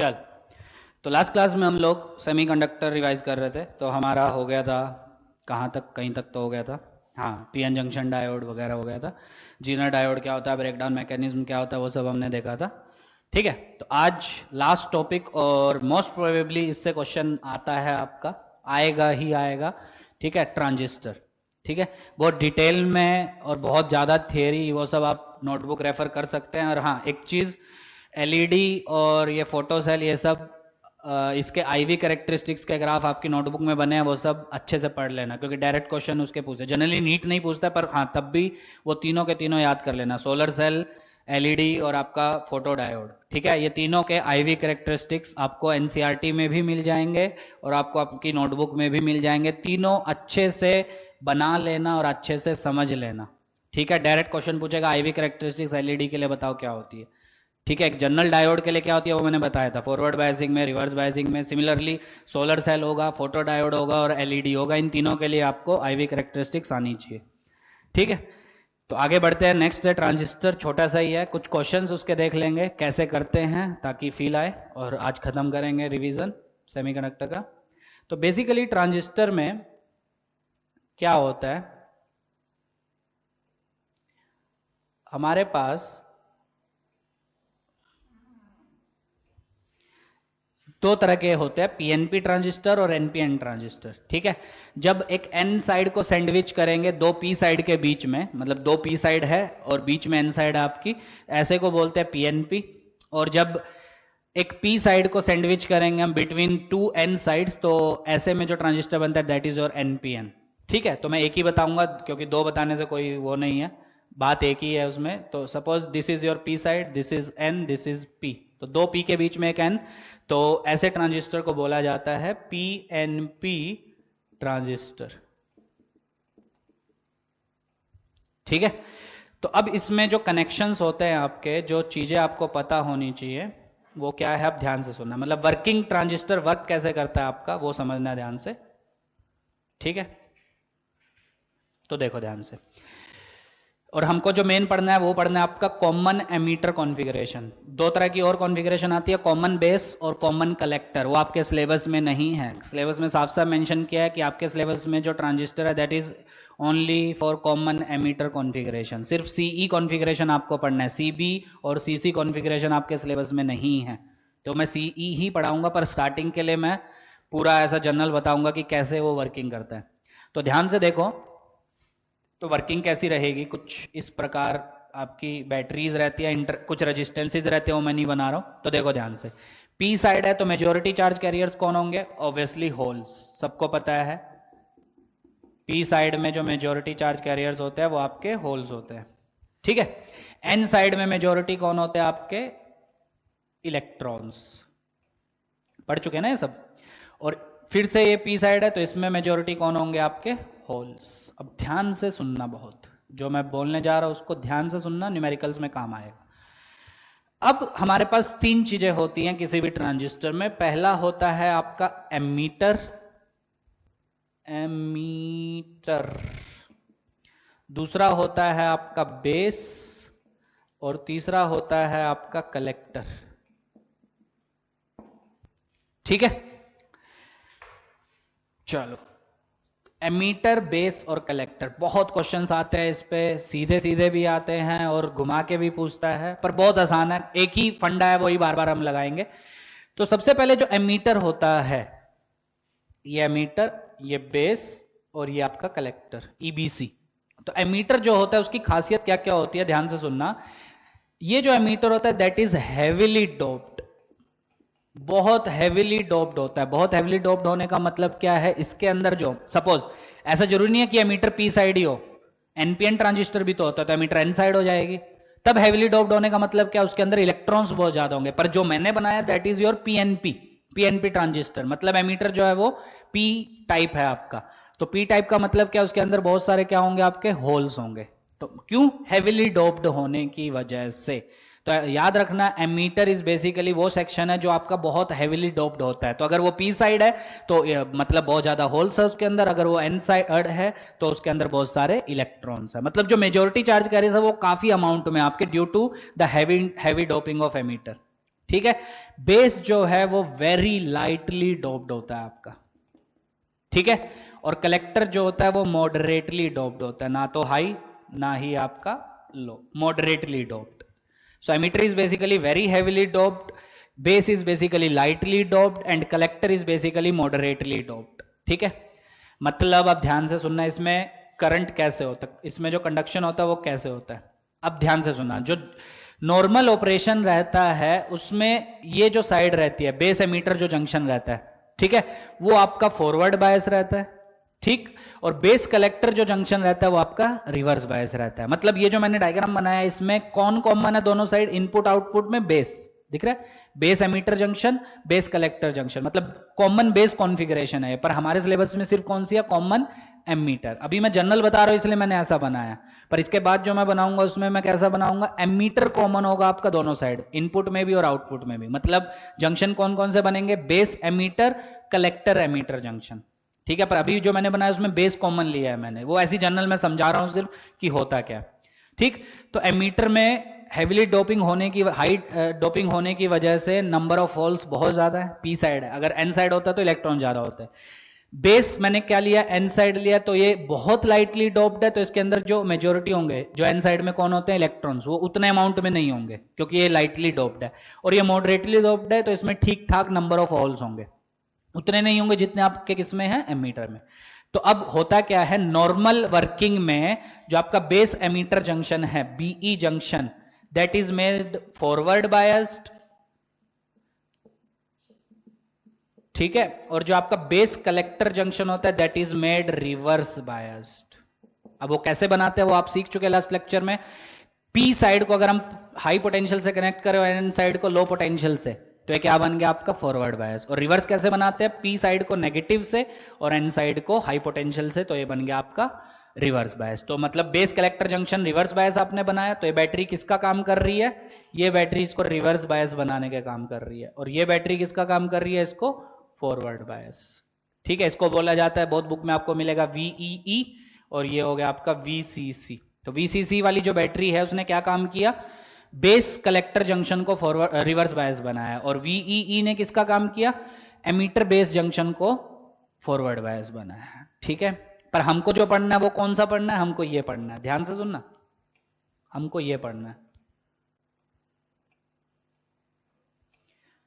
चल, तो last class में हम लोग सेमीकंडक्टर रिवाइज कर रहे थे। तो हमारा हो गया था कहाँ तक, कहीं तक तो हो गया था। हाँ, पीएन जंक्शन डायोड वगैरह हो गया था। जीनर डायोड क्या होता है, ब्रेकडाउन मैकेनिज्म क्या होता है, वो सब हमने देखा था। ठीक है, तो आज लास्ट टॉपिक और मोस्ट प्रोबेबली इससे क्वेश्चन आता है आपका, आएगा ही आएगा। ठीक है, ट्रांजिस्टर। ठीक है, बहुत डिटेल में और बहुत ज़्यादा थियरी वो सब आप नोटबुक रेफर कर सकते हैं। और हाँ, एक चीज़, एलईडी और ये फोटो सेल ये सब इसके आईवी कैरेक्टरिस्टिक्स के ग्राफ आपकी नोटबुक में बने हैं, वो सब अच्छे से पढ़ लेना, क्योंकि डायरेक्ट क्वेश्चन उसके पूछे। जनरली नीट नहीं पूछता, पर हाँ तब भी वो तीनों के तीनों याद कर लेना, सोलर सेल, एलईडी और आपका फोटो डायोड। ठीक है, ये तीनों के आईवी कैरेक्टरिस्टिक्स आपको एनसीईआरटी में भी मिल जाएंगे और आपको आपकी नोटबुक में भी मिल जाएंगे। तीनों अच्छे से बना लेना और अच्छे से समझ लेना। ठीक है, डायरेक्ट क्वेश्चन पूछेगा आईवी कैरेक्टरिस्टिक्स एलईडी के लिए बताओ क्या होती है। ठीक है, एक जनरल डायोड के लिए क्या होती है वो मैंने बताया था, फॉरवर्ड बायसिंग में, रिवर्स बायसिंग में। सिमिलरली सोलर सेल होगा, फोटो डायोड होगा और एलईडी होगा। इन तीनों के लिए आपको आईवी कैरेक्टरिस्टिक्स आनी चाहिए। ठीक है, तो आगे बढ़ते हैं। नेक्स्ट है ट्रांजिस्टर, छोटा सा ही है, कुछ क्वेश्चंस उसके देख लेंगे कैसे करते हैं ताकि फील आए, और आज खत्म करेंगे रिवीजन सेमीकंडक्टर का। तो बेसिकली ट्रांजिस्टर में क्या होता है, हमारे पास दो तरह के होते हैं, पीएनपी ट्रांजिस्टर और एनपीएन ट्रांजिस्टर। ठीक है, जब एक एन साइड को सैंडविच करेंगे दो पी साइड के बीच में, मतलब दो पी साइड है और बीच में एन साइड है आपकी, ऐसे को बोलते हैं पीएनपी। और जब एक पी साइड को सैंडविच करेंगे हम बिटवीन टू एन साइड्स, तो ऐसे में जो ट्रांजिस्टर बनता है दैट इज योर एनपीएन। ठीक है, तो मैं एक ही बताऊंगा क्योंकि दो बताने से कोई वो नहीं है, बात एक ही है उसमें। तो suppose this is your P side, this is an, this is P, तो दो पी के बीच में एक एन, तो ऐसे ट्रांजिस्टर को बोला जाता है पीएनपी ट्रांजिस्टर। ठीक है, तो अब इसमें जो कनेक्शंस होते हैं आपके, जो चीजें आपको पता होनी चाहिए वो क्या है, आप ध्यान से सुनना। मतलब वर्किंग ट्रांजिस्टर वर्क कैसे करता है आपका, वो समझना ध्यान से। ठीक है, तो देखो ध्यान से। और हमको जो मेन पढ़ना है वो पढ़ना है आपका कॉमन एमीटर कॉन्फ़िगरेशन। दो तरह की और कॉन्फ़िगरेशन आती है, कॉमन बेस और कॉमन कलेक्टर। वो आपके सिलेबस में नहीं है, सिलेबस में साफ साफ मेंशन किया है कि आपके सिलेबस में जो ट्रांजिस्टर है that is only for common ammeter configuration. सिर्फ सीई कॉन्फ़िगरेशन आपको पढ़ना है, सीबी और सीसी कॉन्फ़िगरेशन आपके सिलेबस में नहीं है। तो मैं सीई ही पढ़ाऊंगा, पर स्टार्टिंग के लिए मैं पूरा ऐसा जनरल बताऊंगा कि कैसे वो वर्किंग करता है। तो ध्यान से देखो, तो वर्किंग कैसी रहेगी, कुछ इस प्रकार आपकी बैटरीज रहती है, कुछ रेजिस्टेंसेज रहते हैं, वो मैं नहीं बना रहा हूं। तो देखो ध्यान से, पी साइड है तो मेजोरिटी चार्ज कैरियर्स कौन होंगे, ऑब्वियसली होल्स, सबको पता है। पी साइड में जो मेजोरिटी चार्ज कैरियर्स होते हैं वो आपके होल्स होते हैं। ठीक है, एन साइड में मेजोरिटी कौन होते हैं आपके, इलेक्ट्रॉन्स। पढ़ चुके हैं ना ये सब। और फिर से ये पी साइड है तो इसमें मेजोरिटी कौन होंगे आपके, होल्स। अब ध्यान से सुनना, बहुत जो मैं बोलने जा रहा हूं उसको ध्यान से सुनना, न्यूमेरिकल्स में काम आएगा। अब हमारे पास तीन चीजें होती हैं किसी भी ट्रांजिस्टर में। पहला होता है आपका एमीटर, एमीटर। दूसरा होता है आपका बेस, और तीसरा होता है आपका कलेक्टर। ठीक है, चलो, एमीटर, बेस और कलेक्टर, बहुत क्वेश्चंस आते हैं इस पे, सीधे सीधे भी आते हैं और घुमा के भी पूछता है, पर बहुत आसान है, एक ही फंडा है, वही बार बार हम लगाएंगे। तो सबसे पहले जो एमीटर होता है, ये एमीटर, ये बेस और ये आपका कलेक्टर, ईबीसी। तो एमीटर जो होता है उसकी खासियत क्या क्या होती है, ध्यान से सुनना। ये जो एमीटर होता है दैट इज हैविली डोप्ड, बहुत हैविली डोप्ड होता है। बहुत हैविली डोप्ड होने का मतलब क्या है, इसके अंदर जो, सपोज ऐसा जरूरी नहीं है कि एमीटर पी साइड ही हो, एनपीएन ट्रांजिस्टर भी तो होता है, तो एमीटर एन साइड हो जाएगी। तब हैविली डोप्ड होने का मतलब क्या, उसके अंदर इलेक्ट्रॉन्स बहुत ज्यादा होंगे। पर जो मैंने बनाया that is your PNP, PNP transistor. मतलब एमीटर जो है वो पी टाइप है आपका। तो पी टाइप का मतलब क्या, उसके अंदर बहुत सारे क्या होंगे आपके, होल्स होंगे। तो क्यों, हैविली डोप्ड होने की वजह से। तो याद रखना, एमीटर इज बेसिकली वो सेक्शन है जो आपका बहुत हैविली डोप्ड होता है। तो अगर वो पी साइड है तो मतलब बहुत ज्यादा होल्स है उसके अंदर, अगर वो एन साइड है तो उसके अंदर बहुत सारे इलेक्ट्रॉन्स है। मतलब जो मेजोरिटी चार्ज कैरियर्स है वो काफी अमाउंट में आपके, due to the heavy doping of emitter. ठीक है। बेस जो है वो वेरी लाइटली डोप्ड होता है आपका, ठीक है। और कलेक्टर जो होता है वो मॉडरेटली डोप्ड होता है, ना तो हाई ना ही आपका low, moderately doped. So emitter is basically very heavily doped, base is basically lightly doped and collector is basically moderately doped, ठीक है। मतलब अब ध्यान से सुनना, इसमें करंट कैसे होता है, इसमें जो कंडक्शन होता है वो कैसे होता है। अब ध्यान से सुनना, जो नॉर्मल ऑपरेशन रहता है उसमें ये जो साइड रहती है बेस एमीटर जो जंक्शन रहता है, ठीक है, वो आपका फॉरवर्ड बायस रहता है, ठीक। और बेस कलेक्टर जो जंक्शन रहता है वो आपका रिवर्स बायस रहता है। मतलब ये जो मैंने डायग्राम बनाया इसमें कौन कॉमन है दोनों साइड, इनपुट आउटपुट में बेस दिख रहा है, base emitter junction base collector junction, मतलब कॉमन बेस कॉन्फ़िगरेशन है। पर हमारे सिलेबस में सिर्फ कौन सी है, कॉमन एमीटर। अभी मैं जनरल बता रहा हूं इसलिए मैंने ऐसा बनाया, पर इसके बाद जो मैं बनाऊंगा उसमें मैं कैसा बनाऊंगा, एमीटर कॉमन होगा आपका दोनों साइड, इनपुट में भी और आउटपुट में भी। मतलब जंक्शन कौन कौन से बनेंगे, base emitter collector emitter junction, ठीक है। पर अभी जो मैंने बनाया उसमें बेस कॉमन लिया है मैंने, वो ऐसी जनरल में समझा रहा हूं सिर्फ कि होता क्या, ठीक। तो एमीटर में हेवीली डोपिंग होने की, हाई डोपिंग होने की वजह से नंबर ऑफ होल्स बहुत ज्यादा है, पी साइड है, अगर एन साइड होता तो इलेक्ट्रॉन ज्यादा होते हैं। बेस मैंने क्या लिया, एन साइड लिया, तो ये बहुत लाइटली डोप्ड है, तो इसके अंदर जो मेजोरिटी होंगे, जो एन साइड में कौन होते हैं, इलेक्ट्रॉन्स, वो उतने अमाउंट में नहीं होंगे क्योंकि ये लाइटली डोप्ड है। और ये मॉडरेटली डोप्ड है तो इसमें ठीक ठाक नंबर ऑफ होल्स होंगे, उतने नहीं होंगे जितने आपके किसमें है, एमीटर में। तो अब होता क्या है, नॉर्मल वर्किंग में जो आपका बेस एमीटर जंक्शन है, BE junction, that is made forward biased, ठीक है। और जो आपका बेस कलेक्टर जंक्शन होता है that is made reverse biased. अब वो कैसे बनाते हैं वो आप सीख चुके लास्ट लेक्चर में। पी साइड को अगर हम हाई पोटेंशियल से कनेक्ट करें और एन साइड को लो पोटेंशियल से, तो ये क्या बन गया आपका, फॉरवर्ड बायस। और रिवर्स कैसे बनाते हैं, पी साइड को नेगेटिव से और एन साइड को हाई पोटेंशियल से, तो ये बन गया आपका रिवर्स बायस। तो मतलब base collector junction reverse bias आपने बनाया, तो ये बैटरी किसका काम कर रही है, ये बैटरी इसको रिवर्स बायस बनाने का काम कर रही है, और ये बैटरी किसका काम कर रही है, इसको फॉरवर्ड बायस, ठीक है। इसको बोला जाता है, बहुत बुक में आपको मिलेगा वीईई, और ये हो गया आपका वीसीसी। तो वीसीसी वाली जो बैटरी है उसने क्या काम किया, बेस कलेक्टर जंक्शन को फॉरवर्ड रिवर्स बायस बनाया, और वीईई ने किसका काम किया, एमीटर बेस जंक्शन को फॉरवर्ड बायस बनाया, ठीक है। पर हमको जो पढ़ना है वो कौन सा पढ़ना है, हमको ये पढ़ना है, ध्यान से सुनना, हमको ये पढ़ना है।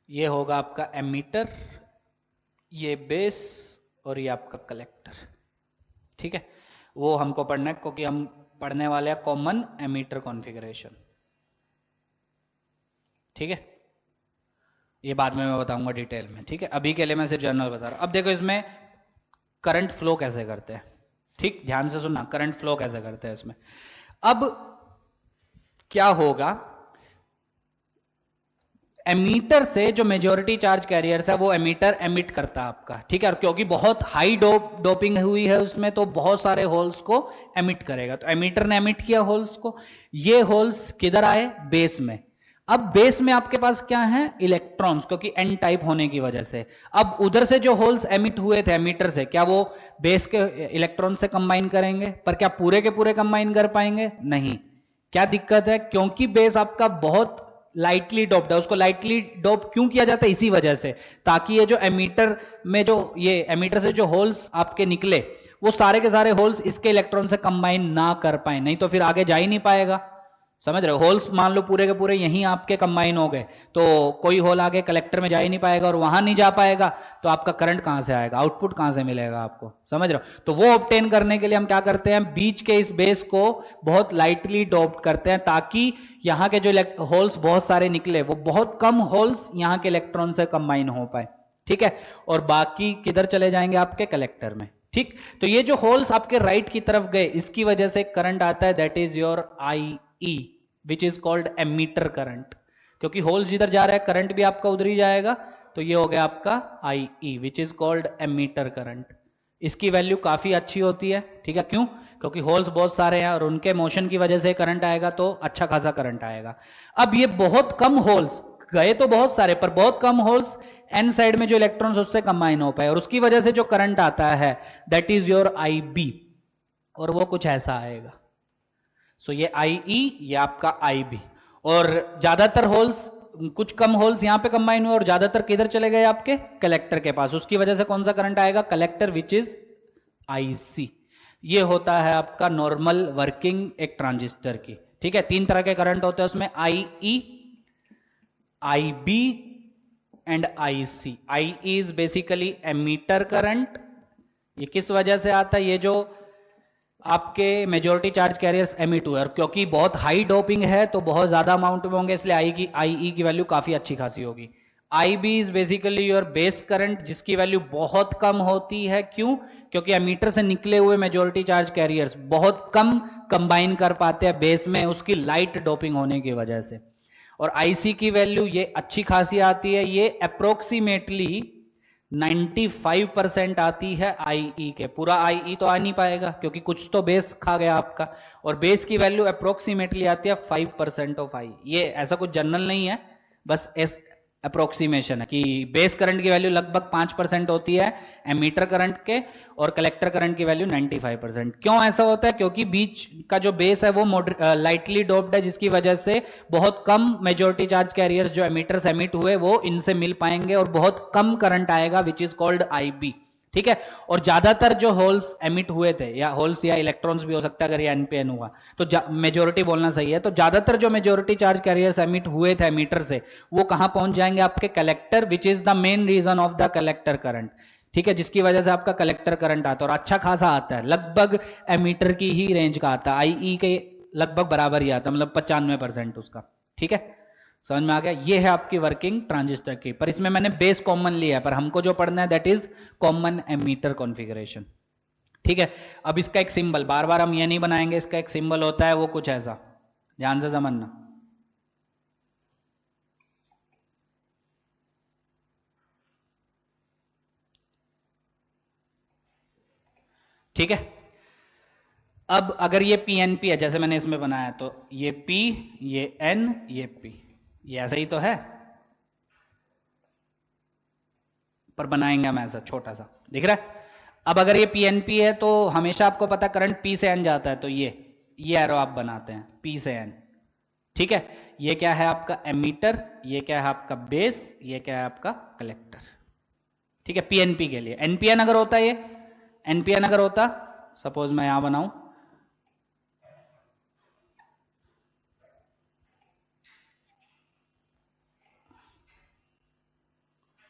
ये होगा आपका एमीटर, ये बेस, और ये आपका कलेक्टर, ठीक है। वो हमको पढ़ना है क्योंकि हम पढ़ने वाले हैं कॉमन एमीटर कॉन्फ़िगरेशन, ठीक है। ये बाद में मैं बताऊंगा डिटेल में, ठीक है। अभी के लिए मैं सिर्फ जनरल बता रहा हूं। अब देखो इसमें करंट फ्लो कैसे करते हैं, ठीक, ध्यान से सुनना, करंट फ्लो कैसे करते हैं इसमें। अब क्या होगा, एमीटर से जो मेजॉरिटी चार्ज कैरियर्स है वो एमीटर एमिट करता है आपका, ठीक है। और क्योंकि बहुत हाई डोपिंग हुई है उसमें, तो बहुत सारे होल्स को एमिट करेगा। तो एमीटर ने एमिट किया होल्स को, ये होल्स किधर आए, बेस में। अब बेस में आपके पास क्या है, इलेक्ट्रॉन्स, क्योंकि एन टाइप होने की वजह से। अब उधर से जो होल्स एमिट हुए थे एमीटर से, क्या वो बेस के इलेक्ट्रॉन से कंबाइन करेंगे, पर क्या पूरे के पूरे कंबाइन कर पाएंगे, नहीं। क्या दिक्कत है, क्योंकि बेस आपका बहुत लाइटली डोप्ड है, उसको लाइटली डोप क्यों किया जाता है, इसी वजह से, ताकि ये जो एमीटर में जो ये एमीटर से जो होल्स आपके निकले, वो सारे के सारे होल्स इसके इलेक्ट्रॉन से कंबाइन ना कर पाए, नहीं तो फिर आगे जा ही नहीं पाएगा, समझ रहे हो। होल्स मान लो पूरे के पूरे यहीं आपके कंबाइन हो गए, तो कोई होल आगे कलेक्टर में जा ही नहीं पाएगा, और वहां नहीं जा पाएगा तो आपका करंट कहां से आएगा, आउटपुट कहां से मिलेगा आपको, समझ रहे हो। तो वो ऑब्टेन करने के लिए हम क्या करते हैं, बीच के इस बेस को बहुत लाइटली डोप्ड करते हैं, ताकि यहां के जो होल्स बहुत सारे निकले, वो बहुत कम होल्स यहां के इलेक्ट्रॉन से कंबाइन हो पाए, ठीक है। और बाकी किधर चले जाएंगे, आपके कलेक्टर में, ठीक। तो ये जो होल्स आपके राइट की तरफ गए, इसकी वजह से करंट आता है, that is your IE, which is called emitter current. क्योंकि होल्स जिधर जा रहा है करंट भी आपका उधर ही जाएगा, तो ये हो गया आपका IE, which is called emitter current. इसकी वैल्यू काफी अच्छी होती है, ठीक है। क्यों, क्योंकि होल्स बहुत सारे हैं और उनके मोशन की वजह से करंट आएगा, तो अच्छा खासा करंट आएगा। अब ये बहुत कम होल्स गए, तो बहुत सारे, पर बहुत कम होल्स एन साइड में जो इलेक्ट्रॉन्स उससे कंबाइन हो पाए, और उसकी वजह से जो करंट आता है दैट इज योर IB, और वो कुछ ऐसा आएगा। सो ये IE, ये आपका IB। और ज्यादातर होल्स कुछ कम होल्स यहां पे कंबाइन हुए और ज्यादातर किधर चले गए आपके कलेक्टर के पास, उसकी वजह से कौन सा करंट आएगा, कलेक्टर विच इज आईसी। ये होता है आपका नॉर्मल वर्किंग एक ट्रांजिस्टर की। ठीक है, तीन तरह के करंट होते हैं उसमें, IE, IB and IC. IE is basically emitter current. ये किस वजह से आता है, ये जो आपके मेजॉरिटी चार्ज कैरियर्स एमिट हुए और क्योंकि बहुत हाई डोपिंग है तो बहुत ज्यादा अमाउंट में होंगे, इसलिए आईई की वैल्यू काफी अच्छी खासी होगी। IB is basically your base current, जिसकी वैल्यू बहुत कम होती है। क्यों, क्योंकि एमीटर से निकले हुए मेजॉरिटी चार्ज कैरियर्स बहुत कम कंबाइन कर पाते हैं बेस में, उसकी लाइट डोपिंग होने की वजह से। और आईसी की वैल्यू ये अच्छी खासी आती है, ये अप्रोक्सीमेटली 95% आती है आईई के। पूरा आईई तो आ नहीं पाएगा क्योंकि कुछ तो बेस खा गया आपका, और बेस की वैल्यू अप्रोक्सीमेटली आती है 5% ऑफ आई। ये ऐसा कुछ जनरल नहीं है, बस अप्रोक्सीमेशन है कि बेस करंट की वैल्यू लगभग 5% होती है एमीटर करंट के, और कलेक्टर करंट की वैल्यू 95%। क्यों ऐसा होता है, क्योंकि बीच का जो बेस है वो लाइटली डोप्ड है, जिसकी वजह से बहुत कम मेजॉरिटी चार्ज कैरियर्स जो एमीटर से एमिट हुए वो इनसे मिल पाएंगे और बहुत कम करंट आएगा, विच इज कॉल्ड आईबी। ठीक है, और ज्यादातर जो होल्स एमिट हुए थे, या होल्स या इलेक्ट्रॉन्स भी हो सकता है अगर ये एनपीएन हुआ तो, मेजॉरिटी बोलना सही है, तो ज्यादातर जो मेजॉरिटी चार्ज कैरियर्स एमिट हुए थे एमीटर से, वो कहां पहुंच जाएंगे, आपके collector, which is the main reason of the collector current. ठीक है, जिसकी वजह से आपका कलेक्टर करंट आता है और अच्छा खासा आता है, लगभग एमीटर की ही रेंज का आता है, आईई के लगभग बराबर ही आता है, मतलब 95% उसका। ठीक है, समझ में आ गया। ये है आपकी वर्किंग ट्रांजिस्टर की, पर इसमें मैंने बेस कॉमन लिया है, पर हमको जो पढ़ना है that is common ammeter configuration. ठीक है, अब इसका एक सिंबल, बार बार हम ये नहीं बनाएंगे, इसका एक सिंबल होता है वो कुछ ऐसा, ध्यान से समझना। ठीक है, अब अगर ये पीएनपी है जैसे मैंने इसमें बनाया, तो ये पी, ये एन, ये पी, ये ऐसा ही तो है, पर बनाएंगे हम ऐसा छोटा सा, दिख रहा है। अब अगर ये पीएनपी है तो हमेशा आपको पता करंट पी से एन जाता है, तो ये एरो आप बनाते हैं पी से एन। ठीक है, ये क्या है आपका एमीटर, ये क्या है आपका बेस, ये क्या है आपका कलेक्टर। ठीक है, पीएनपी के लिए। एनपीएन अगर होता है, ये एनपीएन अगर होता, सपोज मैं यहां बनाऊं,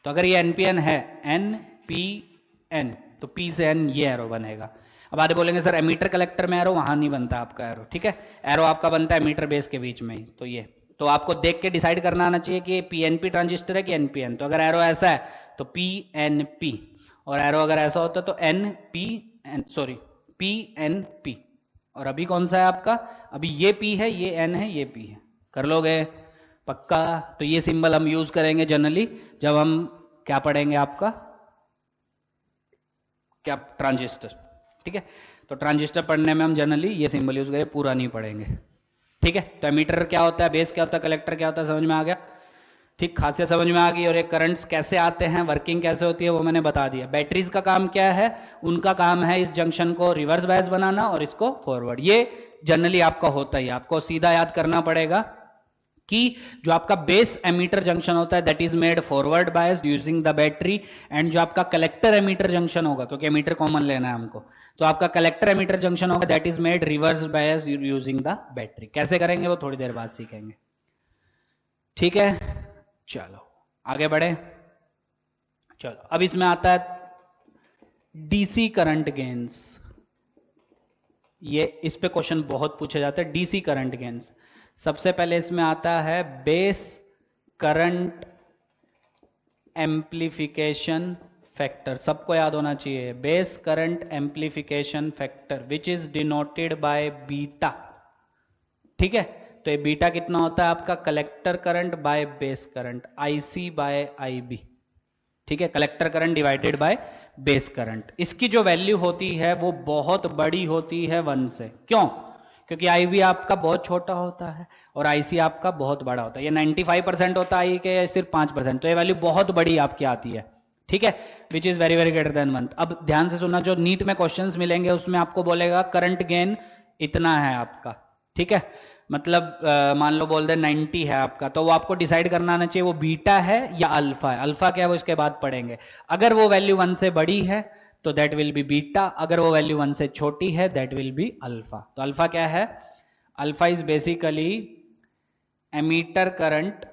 तो अगर ये एनपीएन है, एनपीएन, तो पी से एन ये एरो बनेगा। अब आधे बोलेंगे सर एमीटर कलेक्टर में एरो, वहां नहीं बनता आपका एरो। ठीक है, एरो आपका बनता है एमीटर बेस के बीच में ही। तो ये, तो आपको देख के डिसाइड करना आना चाहिए कि पीएनपी ट्रांजिस्टर है कि एनपीएन। तो अगर एरो ऐसा है तो पीएनपी, और एरो अगर ऐसा होता तो एनपीएन, सॉरी पीएनपी। और अभी कौन सा है आपका, अभी ये पी है, ये एन है, ये पी है, कर लोगे पक्का। तो ये सिंबल हम यूज करेंगे जनरली जब हम क्या पढ़ेंगे आपका, क्या ट्रांजिस्टर। ठीक है, तो ट्रांजिस्टर पढ़ने में हम जनरली ये सिंबल यूज करेंगे, पूरा नहीं पढ़ेंगे। ठीक है, तो एमीटर क्या होता है, बेस क्या होता है, कलेक्टर क्या होता है, समझ में आ गया। ठीक, खासियत समझ में आ गई। और ये करंट्स कैसे आते हैं, वर्किंग कैसे होती है, वो मैंने बता दिया। बैटरीज का काम क्या है, उनका काम है इस जंक्शन को रिवर्स बायस बनाना और इसको फॉरवर्ड। ये जनरली आपका होता ही, आपको सीधा याद करना पड़ेगा कि जो आपका बेस एमीटर जंक्शन होता है that is made forward biased using the battery, and जो आपका कलेक्टर एमीटर जंक्शन होगा, क्योंकि एमीटर कॉमन लेना है हमको, तो आपका कलेक्टर एमीटर जंक्शन होगा that is made reverse biased using the battery. कैसे करेंगे वो थोड़ी देर बाद सीखेंगे। ठीक है, चलो आगे बढ़े। चलो अब इसमें आता है डीसी करंट गेन्स। ये इस पे क्वेश्चन बहुत पूछे जाते हैं, डीसी करंट गेन्स। सबसे पहले इसमें आता है बेस करंट एम्प्लीफिकेशन फैक्टर, सबको याद होना चाहिए, base current amplification factor which is denoted by beta. ठीक है, तो ये बीटा कितना होता है आपका, collector current by base current, IC by IB. ठीक है, collector current divided by base current. इसकी जो वैल्यू होती है वो बहुत बड़ी होती है 1 से। क्यों, क्योंकि आईबी आपका बहुत छोटा होता है और आईसी आपका बहुत बड़ा होता है। ये 95% होता है आई के, सिर्फ 5%, तो ये वैल्यू बहुत बड़ी आपकी आती है। ठीक है, which is very very greater than 1। अब ध्यान से सुनना, जो नीट में क्वेश्चंस मिलेंगे उसमें आपको बोलेगा करंट गेन इतना है आपका। ठीक है, मतलब मान लो बोल दे 90 है आपका, तो वो आपको डिसाइड करना आना चाहिए वो बीटा है या अल्फा है। अल्फा क्या है वो इसके बाद पढ़ेंगे। अगर वो वैल्यू 1 से बड़ी है तो दैट विल बी बीटा, अगर वो वैल्यू 1 से छोटी है दैट विल बी अल्फा। तो अल्फा क्या है? Alpha is basically emitter current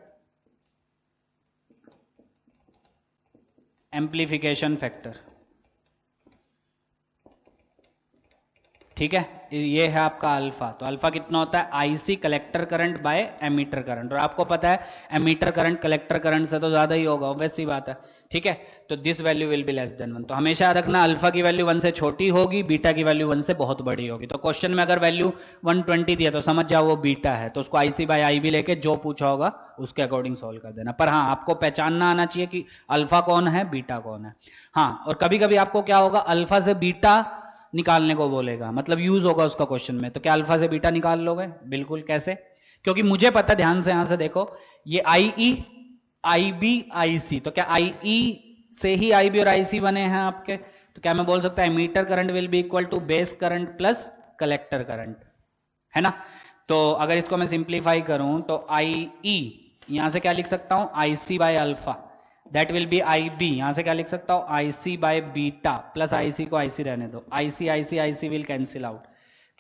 amplification factor. ठीक है, ये है आपका अल्फा। तो अल्फा कितना होता है? IC collector current by emitter current, और आपको पता है एमीटर करंट कलेक्टर करंट से तो ज्यादा ही होगा, ऑब्वियस सी बात है। ठीक है, तो this value will be less than 1। तो हमेशा याद रखना अल्फा की वैल्यू 1 से छोटी होगी, बीटा की वैल्यू 1 से बहुत बड़ी होगी। तो क्वेश्चन में अगर वैल्यू 120 दिया तो समझ जाओ वो बीटा है, तो उसको आईसी बाय आई भी लेके जो पूछा होगा उसके अकॉर्डिंग सॉल्व कर देना। पर हाँ, आपको पहचानना आना चाहिए कि अल्फा कौन है, बीटा कौन है। हाँ, और कभी कभी आपको क्या होगा, अल्फा से बीटा निकालने को बोलेगा, मतलब यूज होगा उसका क्वेश्चन में, तो क्या अल्फा से बीटा निकाल लोगे? बिल्कुल। कैसे? क्योंकि मुझे पता, ध्यान से यहां से देखो, ये आई ई आई बी आई सी, तो क्या आई ई से ही आई बी और आई सी बने हैं आपके? तो क्या मैं बोल सकता है emitter current will be equal to base current plus collector current, है ना? तो अगर इसको मैं सिंप्लीफाई करूं तो आई ई यहां से क्या लिख सकता हूं, I C by alpha, that will be I B, यहां से क्या लिख सकता हूं, I C by beta plus I C को आई सी रहने दो, I C will cancel out.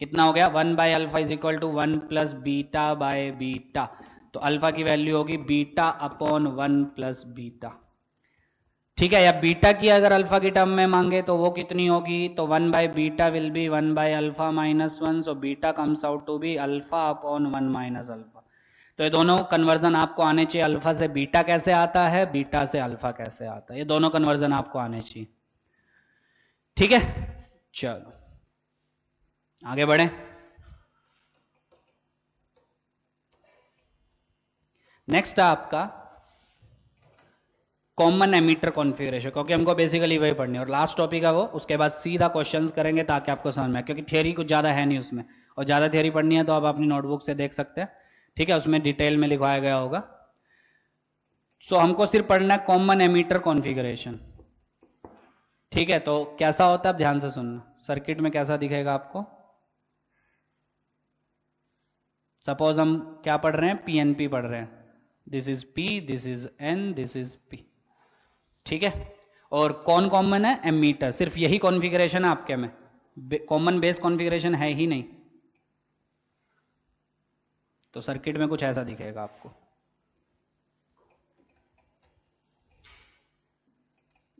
कितना हो गया? 1 by alpha is equal to 1 plus beta by beta. तो अल्फा की वैल्यू होगी बीटा अपॉन 1 प्लस बीटा। ठीक है, या बीटा की अगर अल्फा की टर्म में मांगे तो वो कितनी होगी? तो 1 by beta will be 1 by alpha minus 1, so beta comes out to be alpha upon 1 minus alpha. तो ये दोनों कन्वर्जन आपको आने चाहिए, अल्फा से बीटा कैसे आता है, बीटा से अल्फा कैसे आता है, ये दोनों कन्वर्जन आपको आने चाहिए। ठीक है, चलो आगे बढ़े। नेक्स्ट है आपका कॉमन एमीटर कॉन्फ़िगरेशन, क्योंकि हमको बेसिकली वही पढ़नी है और लास्ट टॉपिक है वो, उसके बाद सीधा क्वेश्चंस करेंगे ताकि आपको समझ में आए, क्योंकि थियरी कुछ ज़्यादा है नहीं उसमें, और ज़्यादा थियरी पढ़नी है तो आप अपनी नोटबुक से देख सकते हैं। ठीक है, उसमें डिटेल में लिखवाया गया होगा। सो हमको सिर्फ पढ़ना है कॉमन एमीटर कॉन्फ़िगरेशन। ठीक है, तो कैसा होता है आप ध्यान से सुनना, सर्किट में कैसा दिखेगा आपको। सपोज हम क्या पढ़ रहे हैं, पीएनपी पढ़ रहे हैं, this is P, this is an, this is P. ठीक है, और कौन कॉमन है? एमीटर। सिर्फ यही कॉन्फ़िगरेशन है आपके में, कॉमन बेस कॉन्फ़िगरेशन है ही नहीं। तो सर्किट में कुछ ऐसा दिखेगा आपको,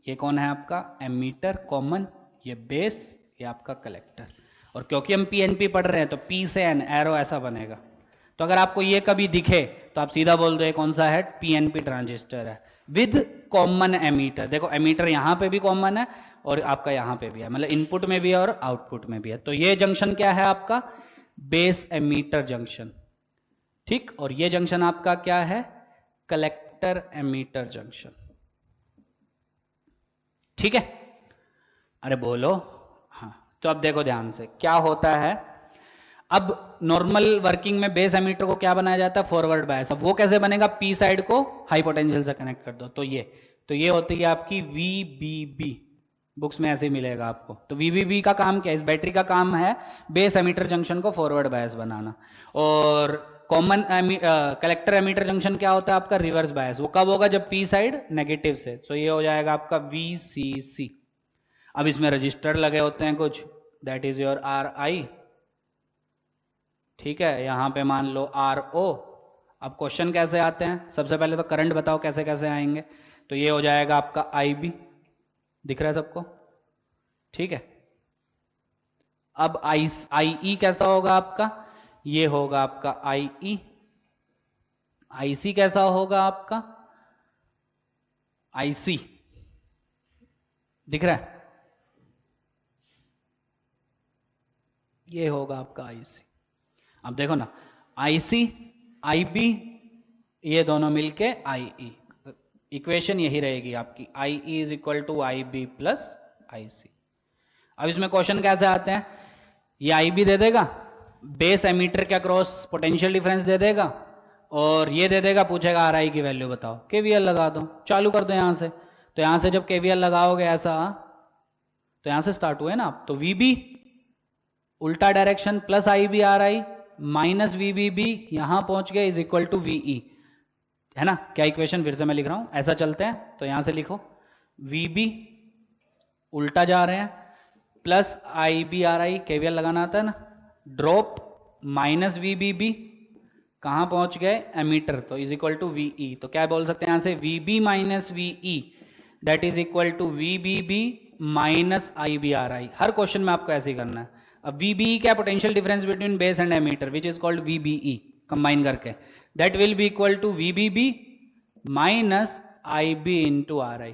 ये कौन है आपका? एमीटर कॉमन, ये बेस, ये आपका कलेक्टर। और क्योंकि हम पीएनपी पढ़ रहे हैं तो पी से एन एरो ऐसा बनेगा। तो अगर आपको ये कभी दिखे तो आप सीधा बोल दो ये कौन सा है, पीएनपी ट्रांजिस्टर है विद कॉमन एमीटर। देखो एमीटर यहां पे भी कॉमन है और आपका यहां पे भी है, मतलब इनपुट में भी है और आउटपुट में भी है। तो ये जंक्शन क्या है आपका? Base emitter junction. ठीक, और ये जंक्शन आपका क्या है? Collector emitter junction. ठीक है, अरे बोलो। हाँ, तो अब देखो ध्यान से क्या होता है। अब नॉर्मल वर्किंग में बेस एमीटर को क्या बनाया जाता है? Forward bias. अब वो कैसे बनेगा? पी साइड को हाई पोटेंशियल से कनेक्ट कर दो, तो ये होती है आपकी वीबीबी, बुक्स में ऐसे ही मिलेगा आपको। तो वीबीबी का काम क्या है? इस बैटरी का काम है बेस एमीटर जंक्शन को फॉरवर्ड बायस बनाना। और कॉमन कलेक्टर एमीटर जंक्शन क्या होता है आपका? Reverse bias. वो कब होगा? जब पी साइड नेगेटिव से। सो ये हो जाएगा आपका वीसीसी। अब इसमें रजिस्टर लगे होते हैं कुछ, दैट इज योर आर आई। ठीक है, यहां पे मान लो आर ओ। अब क्वेश्चन कैसे आते हैं? सबसे पहले तो करंट बताओ कैसे कैसे आएंगे। तो ये हो जाएगा आपका आई बी, दिख रहा है सबको? ठीक है, अब आई ई कैसा होगा आपका? ये होगा आपका आई ई। आई सी कैसा होगा आपका? आई सी, दिख रहा है? ये होगा आपका आई सी। अब देखो ना, आई सी आई बी, ये दोनों मिलके आई ई, इक्वेशन यही रहेगी आपकी, I E is equal to I B plus I C. अब इसमें क्वेश्चन कैसे आते हैं? ये आई बी दे देगा, बेस एमीटर के अक्रॉस पोटेंशियल डिफरेंस दे देगा, और ये दे देगा, पूछेगा आर आई की वैल्यू बताओ, केवीएल लगा दो, चालू कर दो यहां से। तो यहां से जब केवीएल लगाओगे ऐसा, तो यहां से स्टार्ट हुए ना आप, तो वीबी उल्टा direction plus I B R I minus VBB यहां पहुंच गए इज इक्वल टू VE, है ना। क्या इक्वेशन फिर से मैं लिख रहा हूं, ऐसा चलते हैं तो यहां से लिखो VB उल्टा जा रहे हैं प्लस IBRI, KVL लगाना आता है ना, ड्रॉप माइनस VBB कहां पहुंच गए एमीटर, तो इज इक्वल टू VE। तो क्या बोल सकते हैं यहां से VB minus VE that is equal to VBB minus IBRI। हर क्वेश्चन में आपको ऐसे ही करना है। अब VBE क्या, potential difference between base and emitter which is called VBE, combine करके that will be equal to VBB minus IB into RI।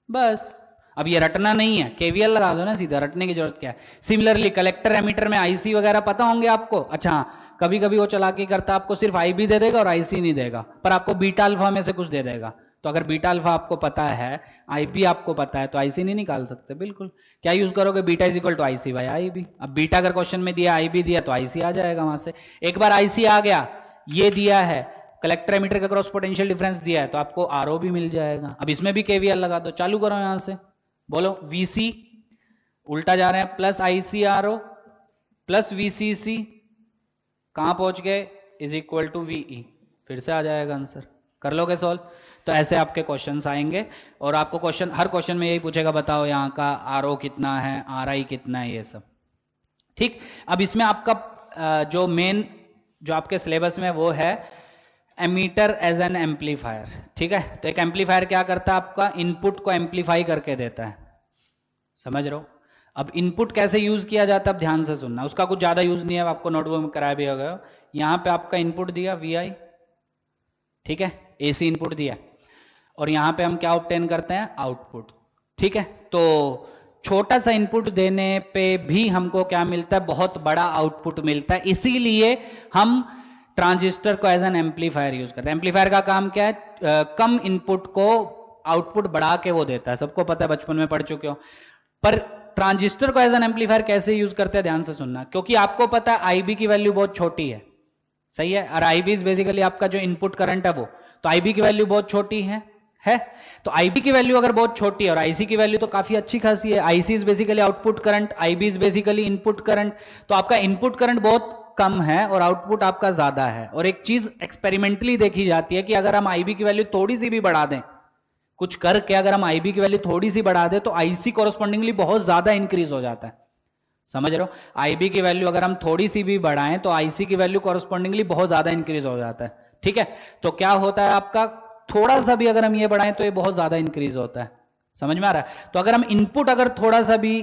बस, अब ये रटना नहीं है, केवीएल लगा दो ना सीधा, रटने की जरूरत क्या है। सिमिलरली कलेक्टर एमीटर में IC वगैरह पता होंगे आपको। अच्छा, कभी कभी वो चालाकी करता है, आपको सिर्फ IB दे देगा और IC नहीं देगा, पर आपको बीटा अल्फा में से कुछ दे देगा। तो अगर बीटा अल्फा आपको पता है, IB आपको पता है, तो IC नहीं निकाल सकते। बिल्कुल, क्या यूज करोगे, beta is equal to IC by IB। अब बीटा अगर क्वेश्चन में दिया, IB दिया, तो IC आ जाएगा वहां से। एक बार IC आ गया, ये दिया है कलेक्टर एमीटर का क्रॉस पोटेंशियल डिफरेंस दिया है, तो आपको RO भी मिल जाएगा। अब इसमें भी KVL लगा दो, चालू करो यहां से, बोलो VC उल्टा जा रहे हैं प्लस ICRO प्लस VCC कहां पहुंच गए इज इक्वल टू VE। फिर से आ जाएगा आंसर, कर लोगे सॉल्व। तो ऐसे आपके क्वेश्चंस आएंगे और आपको क्वेश्चन, हर क्वेश्चन में यही पूछेगा बताओ यहाँ का RO कितना है, RI कितना है, ये सब। ठीक, अब इसमें आपका जो मेन जो आपके सिलेबस में वो है एमीटर एज एन एम्पलीफायर। ठीक है, तो एक एम्पलीफायर क्या करता है, आपका इनपुट को एम्पलीफाई करके देता है, समझ रहे हो। अब इनपुट कैसे यूज किया जाता है, अब ध्यान से सुनना, उसका कुछ ज्यादा यूज नहीं है, आपको नोटबुक में कराया भी होगा। यहां पे आपका इनपुट दिया VI, ठीक है, AC इनपुट दिया, और यहां पे हम क्या ऑब्टेन करते हैं, आउटपुट। ठीक है, तो छोटा सा इनपुट देने पे भी हमको क्या मिलता है, बहुत बड़ा आउटपुट मिलता है। इसीलिए हम ट्रांजिस्टर को एज एन एम्पलीफायर यूज करते हैं। एम्पलीफायर का काम क्या है, कम इनपुट को आउटपुट बढ़ा के वो देता है, सबको पता है, बचपन में पढ़ चुके हो। पर ट्रांजिस्टर को एज एन एम्पलीफायर कैसे यूज करते हैं, ध्यान से सुनना, क्योंकि आपको पता है IB की वैल्यू बहुत छोटी है, सही है, और IB बेसिकली आपका जो इनपुट करंट है वो, तो IB की वैल्यू बहुत छोटी है। तो IB की वैल्यू अगर बहुत छोटी है और IC की वैल्यू तो काफी अच्छी खासी है, IC is basically output current, IB is basically input current, तो आपका इनपुट करंट बहुत कम है और आउटपुट आपका ज्यादा है। और एक चीज एक्सपेरिमेंटली देखी जाती है कि अगर हम IB की वैल्यू थोड़ी सी भी बढ़ा दें, कुछ करके अगर हम IB की वैल्यू थोड़ी सी बढ़ा दें, तो IC कॉरस्पॉन्डिंगली बहुत ज्यादा इंक्रीज हो जाता है, समझ रहे हो। IB की वैल्यू अगर हम थोड़ी सी भी बढ़ाएं तो IC की वैल्यू कॉरस्पॉन्डिंगली बहुत ज्यादा इंक्रीज हो जाता है। ठीक है, तो क्या होता है आपका, थोड़ा सा भी अगर हम ये बढ़ाएं तो ये बहुत ज्यादा इंक्रीज होता है, समझ में आ रहा है। तो अगर हम इनपुट अगर थोड़ा सा भी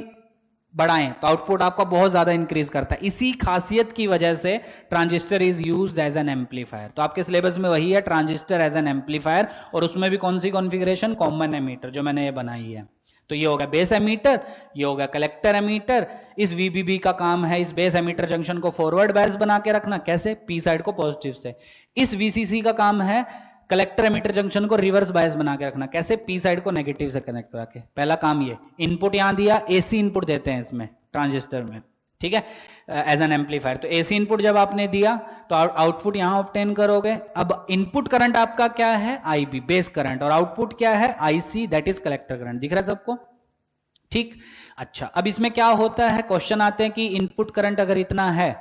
बढ़ाएं तो आउटपुट आपका बहुत ज्यादा इंक्रीज करता है। इसी खासियत की वजह से transistor is used as an amplifier. तो आपके सिलेबस में वही है, ट्रांजिस्टर एज एन एम्पलीफायर, और उसमें भी कौन सी कॉन्फ़िगरेशन, कॉमन एमीटर, जो मैंने ये बनाई है। तो ये होगा बेस एमीटर, ये होगा कलेक्टर एमीटर। इस VBB का काम है इस बेस एमीटर जंक्शन को फॉरवर्ड बायस बना के रखना, कैसे, P साइड को पॉजिटिव से। इस VCC का काम है कलेक्टर एमीटर जंक्शन को रिवर्स बायस बना के रखना, कैसे, P साइड को नेगेटिव से कनेक्ट करा के। पहला काम ये, इनपुट यहां दिया, AC इनपुट देते हैं इसमें ट्रांजिस्टर में, ठीक है, एज एन एम्पलीफायर। तो AC इनपुट जब आपने दिया तो आउटपुट यहां ऑब्टेन करोगे। अब इनपुट करंट आपका क्या है, IB बेस करंट, और आउटपुट क्या है, IC that is collector current. दिख रहा है सबको, ठीक। अच्छा, अब इसमें क्या होता है, क्वेश्चन आते हैं कि इनपुट करंट अगर इतना है,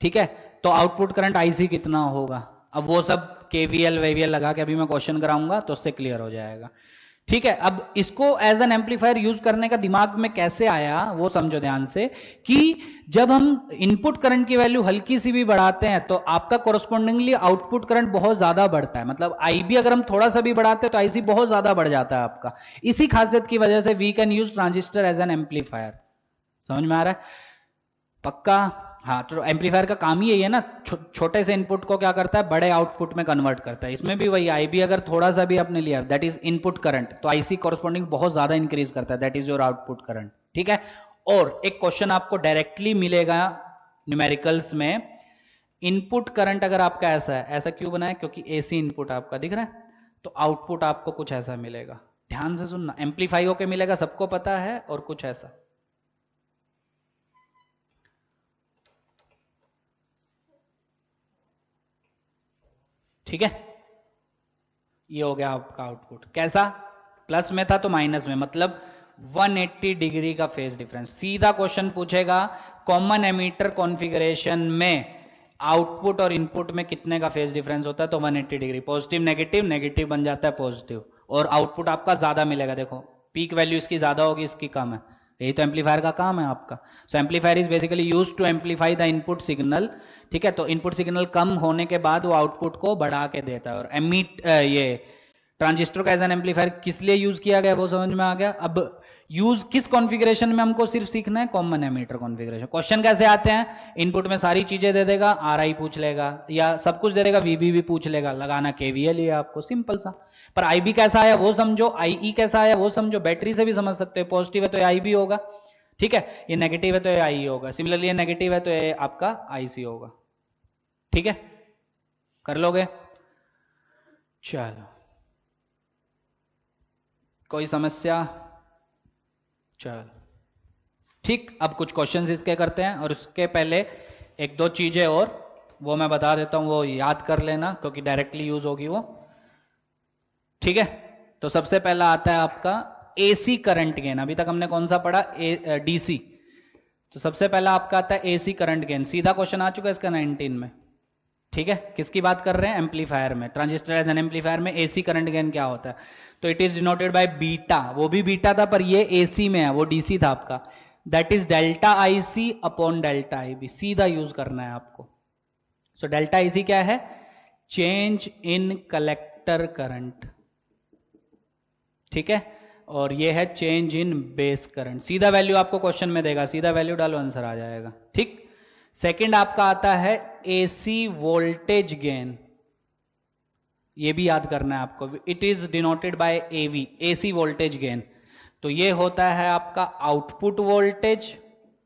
ठीक है, तो आउटपुट करंट IC कितना होगा। अब वो सब KVL वेवीएल लगा के अभी मैं क्वेश्चन कराऊंगा तो उससे क्लियर हो जाएगा। ठीक है, अब इसको एज एन एम्पलीफायर यूज करने का दिमाग में कैसे आया वो समझो ध्यान से, कि जब हम इनपुट करंट की वैल्यू हल्की सी भी बढ़ाते हैं तो आपका कोरस्पॉन्डिंगली आउटपुट करंट बहुत ज्यादा बढ़ता है। मतलब IB अगर हम थोड़ा सा भी बढ़ाते हैं तो IC बहुत ज्यादा बढ़ जाता है आपका। इसी खासियत की वजह से we can use transistor as an amplifier. समझ में आ रहा है, पक्का। हाँ, तो एम्पलीफायर का काम ही यही है ना, छोटे से इनपुट को क्या करता है, बड़े आउटपुट में कन्वर्ट करता है। इसमें भी वही, IB अगर थोड़ा सा भी आपने लिया दैट इज इनपुट करंट, तो IC कॉरस्पॉन्डिंग बहुत ज्यादा इंक्रीज करता है, that is your output current. ठीक है, और एक क्वेश्चन आपको डायरेक्टली मिलेगा न्यूमेरिकल्स में, इनपुट करंट अगर आपका ऐसा है, ऐसा क्यों बना है, क्योंकि AC इनपुट आपका दिख रहा है, तो आउटपुट आपको कुछ ऐसा मिलेगा। ध्यान से सुनना, एम्पलीफाई होके मिलेगा, सबको पता है, और कुछ ऐसा। ठीक है, ये हो गया आपका आउटपुट। कैसा, प्लस में था तो माइनस में, मतलब 180 डिग्री का फेज डिफरेंस। सीधा क्वेश्चन पूछेगा कॉमन एमीटर कॉन्फ़िगरेशन में आउटपुट और इनपुट में कितने का फेज डिफरेंस होता है, तो 180 डिग्री। पॉजिटिव नेगेटिव, नेगेटिव बन जाता है पॉजिटिव, और आउटपुट आपका ज्यादा मिलेगा। देखो पीक वैल्यू इसकी ज्यादा होगी, इसकी कम है। यही तो एम्पलीफायर का काम है आपका। So amplifier is basically used to amplify the input signal. ठीक है, तो इनपुट सिग्नल कम होने के बाद वो आउटपुट को बढ़ा के देता है। और ये ट्रांजिस्टर का एज एन एम्पलीफायर किस लिए यूज किया गया वो समझ में आ गया। अब यूज किस कॉन्फ़िगरेशन में हमको सिर्फ सीखना है, कॉमन एमीटर कॉन्फ़िगरेशन। क्वेश्चन कैसे आते हैं, इनपुट में सारी चीजें दे देगा, आरआई पूछ लेगा या सब कुछ दे देगा, वीबी भी पूछ लेगा, लगाना केवीएल ही है आपको, सिंपल सा। पर आईबी कैसा आया वो समझो, आईई कैसा आया वो समझो। बैटरी से भी समझ सकते हो, पॉजिटिव है तो आईबी होगा, ठीक है, ये नेगेटिव है तो ये आई होगा, सिमिलरली ये नेगेटिव है तो ये आपका आईसी होगा। ठीक है, कर लोगे? चलो, कोई समस्या? चलो ठीक, अब कुछ क्वेश्चंस इसके करते हैं, और उसके पहले एक दो चीजें और वो मैं बता देता हूं, वो याद कर लेना क्योंकि डायरेक्टली यूज होगी वो। ठीक है, तो सबसे पहला आता है आपका एसी करंट गेन। अभी तक हमने कौन सा पढ़ा, डीसी। तो सबसे पहला आपका आता है एसी करंट गेन। सीधा क्वेश्चन आ चुका है इसका 19 में। ठीक है, किसकी बात कर रहे हैं, एम्पलीफायर में। ट्रांजिस्टर एज एन एम्पलीफायर में एसी करंट गेन क्या होता है, तो it is denoted by beta. वो भी बीटा था पर ये एसी में है, वो डीसी था आपका। That is delta IC upon delta IB. सीधा यूज करना है आपको। सो डेल्टा आईसी क्या है, चेंज इन कलेक्टर करंट। ठीक है, और ये है चेंज इन बेस करंट। सीधा वैल्यू आपको क्वेश्चन में देगा, सीधा वैल्यू डालो आंसर आ जाएगा। ठीक, सेकंड आपका आता है एसी वोल्टेज गेन। ये भी याद करना है आपको, it is denoted by AV, AC voltage gain. तो ये होता है आपका आउटपुट वोल्टेज।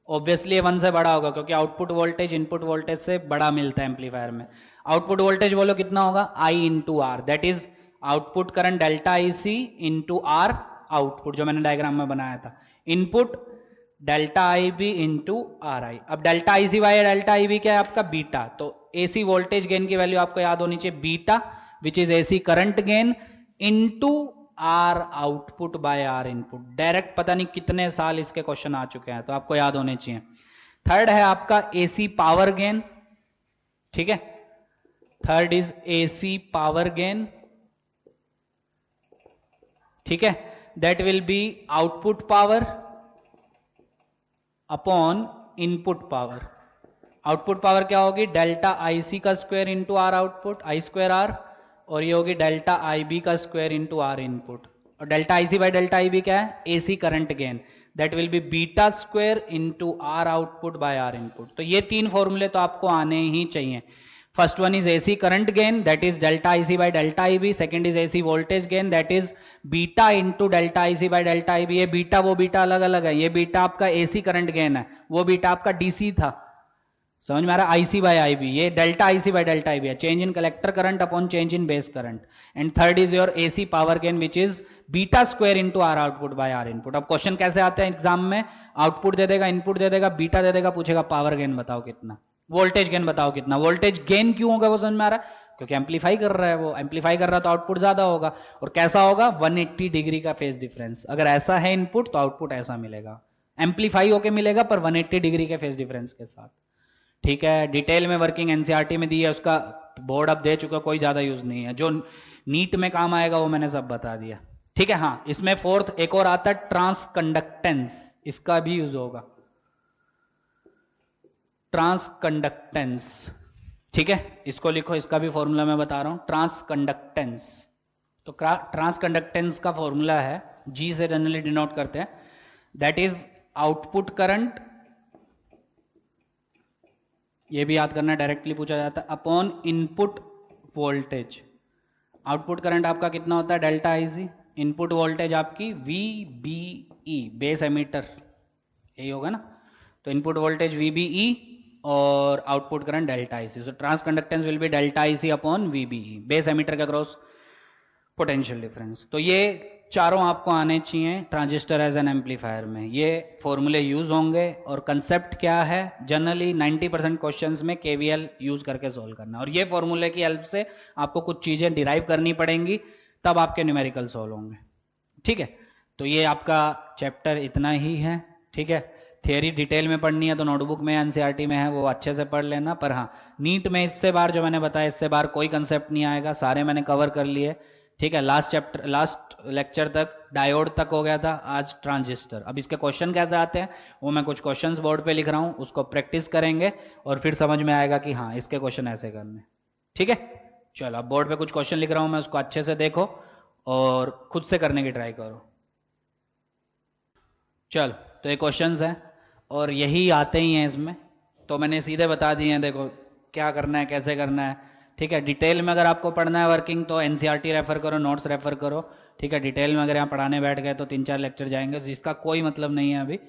ऑब्वियसली 1 से बड़ा होगा क्योंकि आउटपुट वोल्टेज इनपुट वोल्टेज से बड़ा मिलता है एम्पलीफायर में। आउटपुट वोल्टेज बोलो कितना होगा, I into R, that is output current delta IC into R output, जो मैंने डायग्राम में बनाया था। Input delta I B into R I. अब delta I C by delta I B क्या है आपका, बीटा। तो एसी वोल्टेज गेन की वैल्यू आपको याद होनी चाहिए beta, which is AC current gain into R output by R input. Direct पता नहीं कितने साल इसके क्वेश्चन आ चुके हैं, तो आपको याद होने चाहिए। थर्ड है आपका एसी पावर गेन। ठीक है, third is AC power gain. ठीक है, that will be output power upon input power. Output power क्या होगी, डेल्टा आईसी का square into R output, I square R, और ये होगी डेल्टा आईबी का स्क्वायर इंटू आर इनपुट। और delta IC by delta IB क्या है, AC current gain, that will be beta square into R output by R input. तो ये तीन फॉर्मूले तो आपको आने ही चाहिए। First one is AC current gain, that is delta IC by delta IB. Second is AC voltage gain, that is beta into delta IC by delta IB. ये beta वो बीटा अलग अलग है, ये बीटा आपका एसी करंट गेन है, वो beta आपका डीसी था। समझ में आ रहा, आईसी बाय आईबी, ये delta IC by delta IB है, change in collector current upon change in base current. And third is your AC power gain, which is beta square into R output by R input. अब question कैसे आते हैं exam में, output दे देगा, input दे देगा, beta दे देगा, पूछेगा power gain बताओ कितना, वोल्टेज गेन बताओ कितना। वोल्टेज गेन क्यों होगा वो समझ में आ रहा है, क्योंकि एम्पलीफाई कर रहा है, वो एम्पलीफाई कर रहा है तो आउटपुट ज्यादा होगा। और कैसा होगा, 180 डिग्री का फेज डिफरेंस। अगर ऐसा है इनपुट तो आउटपुट ऐसा मिलेगा, एम्पलीफाई होके मिलेगा पर 180 डिग्री के फेज डिफरेंस के साथ। ठीक है, डिटेल में वर्किंग एनसीईआरटी में दी है, उसका बोर्ड अब दे चुका, कोई ज्यादा यूज नहीं है। जो नीट में काम आएगा वो मैंने सब बता दिया। ठीक है, हाँ, इसमें फोर्थ एक और आता है ट्रांस कंडक्टेंस, इसका भी यूज होगा, ट्रांस कंडक्टेंस। ठीक है, इसको लिखो, इसका भी फॉर्मूला मैं बता रहा हूं, ट्रांस कंडक्टेंस। तो ट्रांस कंडक्टेंस का फॉर्मूला है, जी से जनरली डिनोट करते हैं, दैट इज आउटपुट करंट, ये भी याद करना, डायरेक्टली पूछा जाता है, upon input voltage. Output current आपका कितना होता है, डेल्टा आईसी, इनपुट वोल्टेज आपकी वीबीई, बेस एमीटर, यही होगा ना। तो इनपुट वोल्टेज वीबीई और output current delta IC. So transconductance will be delta IC upon VBE, base emitter का क्रॉस पोटेंशियल डिफरेंस। तो ये चारों आपको आने चाहिए ट्रांजिस्टर एज एन एम्पलीफायर में, ये फॉर्मूले यूज होंगे। और कंसेप्ट क्या है, जनरली 90% क्वेश्चंस में केवीएल यूज करके सोल्व करना, और ये फॉर्मूले की हेल्प से आपको कुछ चीजें डिराइव करनी पड़ेंगी, तब आपके न्यूमेरिकल सोल्व होंगे। ठीक है, तो ये आपका चैप्टर इतना ही है, ठीक है। थियरी डिटेल में पढ़नी है तो नोटबुक में एनसीईआरटी में है, वो अच्छे से पढ़ लेना। पर हाँ, नीट में इससे बार जो मैंने बताया, इससे बार कोई कंसेप्ट नहीं आएगा, सारे मैंने कवर कर लिए, ठीक है। लास्ट लेक्चर तक डायोड तक हो गया था, आज ट्रांजिस्टर। अब इसके क्वेश्चन कैसे आते हैं वो मैं कुछ क्वेश्चंस बोर्ड पे लिख रहा हूँ, उसको प्रैक्टिस करेंगे और फिर समझ में आएगा कि हाँ इसके क्वेश्चन ऐसे करने, ठीक है। चलो, अब बोर्ड पे कुछ क्वेश्चन लिख रहा हूँ मैं, उसको अच्छे से देखो और खुद से करने की ट्राई करो। चल, तो ये क्वेश्चंस हैं और यही आते ही हैं इसमें, तो मैंने सीधे बता दिए हैं, देखो क्या करना है, कैसे करना है, ठीक है। डिटेल में अगर आपको पढ़ना है वर्किंग तो एनसीईआरटी रेफर करो, नोट्स रेफर करो, ठीक है। डिटेल में अगर यहाँ पढ़ाने बैठ गए तो 3-4 लेक्चर जाएंगे, जिसका कोई मतलब नहीं है अभी।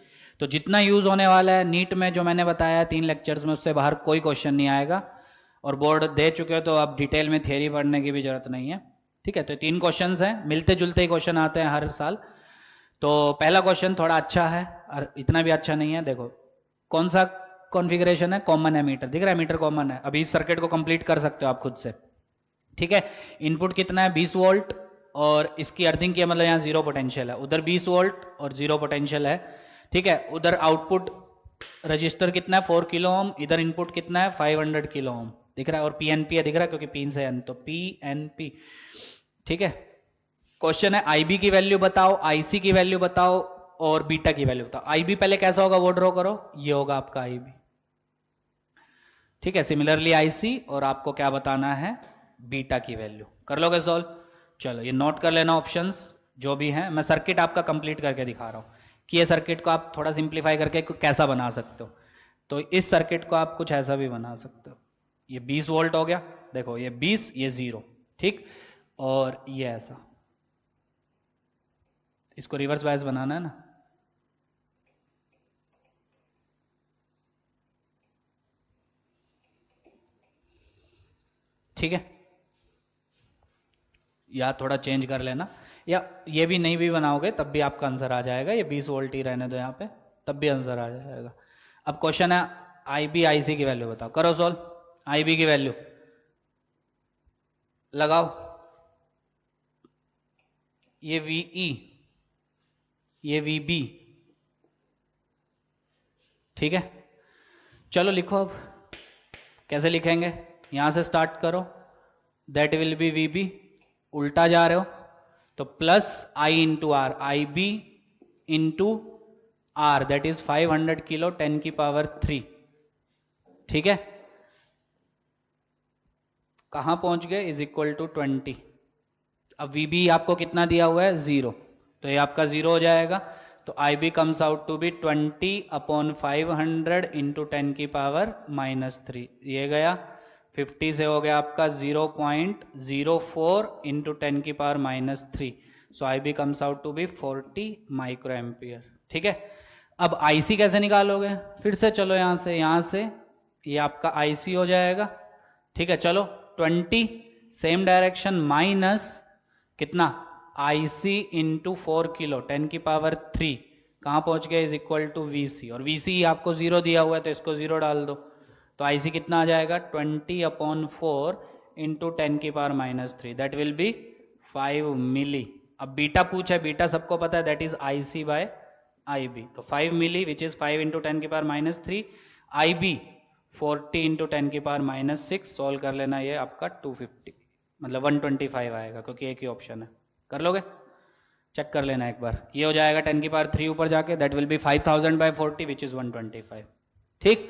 तो जितना यूज होने वाला है नीट में, जो मैंने बताया 3 लेक्चर्स में, उससे बाहर कोई क्वेश्चन नहीं आएगा। और बोर्ड दे चुके हो तो अब डिटेल में थियरी पढ़ने की भी जरूरत नहीं है, ठीक है। तो 3 क्वेश्चन हैं, मिलते जुलते ही क्वेश्चन आते हैं हर साल। तो पहला क्वेश्चन थोड़ा अच्छा है और इतना भी अच्छा नहीं है। देखो कौन सा कॉन्फ़िगरेशन है, कॉमन है, मीटर दिख रहा है, मीटर कॉमन है। अभी इस सर्किट को कंप्लीट कर सकते हो आप खुद से, ठीक है। इनपुट कितना है, 20 वोल्ट, और इसकी अर्थिंग की मतलब यहाँ 0 पोटेंशियल है, उधर 20 वोल्ट और 0 पोटेंशियल है, ठीक है। उधर आउटपुट रजिस्टर कितना है, 4 किलो ओम, इधर इनपुट कितना है, 500 किलो ओम दिख रहा है, और पीएनपी है दिख रहा है क्योंकि पिन से एन, तो पीएनपी, ठीक है। क्वेश्चन है आईबी की वैल्यू बताओ, आईसी की वैल्यू बताओ और बीटा की वैल्यू बताओ। आईबी पहले कैसा होगा वो ड्रॉ करो, ये होगा आपका आईबी, ठीक है। सिमिलरली आईसी, और आपको क्या बताना है, बीटा की वैल्यू। कर लोगे सॉल्व? चलो ये नोट कर लेना ऑप्शंस जो भी हैं, मैं सर्किट आपका कंप्लीट करके दिखा रहा हूं कि ये सर्किट को आप थोड़ा सिंप्लीफाई करके कैसा बना सकते हो। तो इस सर्किट को आप कुछ ऐसा भी बना सकते हो। ये 20 वोल्ट हो गया, देखो ये 20, ये 0, ठीक, और ये ऐसा, इसको रिवर्स बायस बनाना है ना, ठीक है। या थोड़ा चेंज कर लेना, या ये भी नहीं भी बनाओगे तब भी आपका आंसर आ जाएगा, ये 20 वोल्ट ही रहने दो यहाँ पे, तब भी आंसर आ जाएगा। अब क्वेश्चन है आईबी आईसी की वैल्यू बताओ, करो सॉल्व। आईबी की वैल्यू लगाओ, ये वीई, ये वीबी, ठीक है। चलो लिखो, अब कैसे लिखेंगे, यहां से स्टार्ट करो, दैट विल बी वीबी, उल्टा जा रहे हो तो plus I into R, I B into R, that is 500 kilo 10 की पावर 3, ठीक है। कहां पहुंच गए, इज इक्वल टू 20। अब वीबी आपको कितना दिया हुआ है, 0, तो ये आपका 0 हो जाएगा। तो I B comes out to be 20/500 into 10 की पावर -3, ये गया 50 से हो गया आपका 0.04 इंटू 10 की power -3, so I B comes out to be 40 micro ampere, ठीक है। अब आईसी कैसे निकालोगे, फिर से चलो यहां से ये आपका आईसी हो जाएगा, ठीक है। चलो 20 सेम डायरेक्शन माइनस कितना, आईसी इंटू 4 किलो 10 की पावर 3, कहां पहुंच गए, इज इक्वल टू वीसी, और वीसी आपको 0 दिया हुआ है तो इसको 0 डाल दो, तो आईसी कितना आ जाएगा, 20/4 इंटू 10 की power -3, that will be 5 milli. अब बीटा पूछा है, बीटा सबको पता है, that is IC by IB, तो 5 मिली विच इज 5 इंटू 10 की पावर -3, आईबी 40 इंटू 10 की पावर -6, सोल्व कर लेना, ये आपका 250 मतलब 125 आएगा क्योंकि एक ही ऑप्शन है। कर लोगे, चेक कर लेना एक बार, ये हो जाएगा 10 की पावर 3 ऊपर जाके, that will B 5000/40 which is 125, ठीक।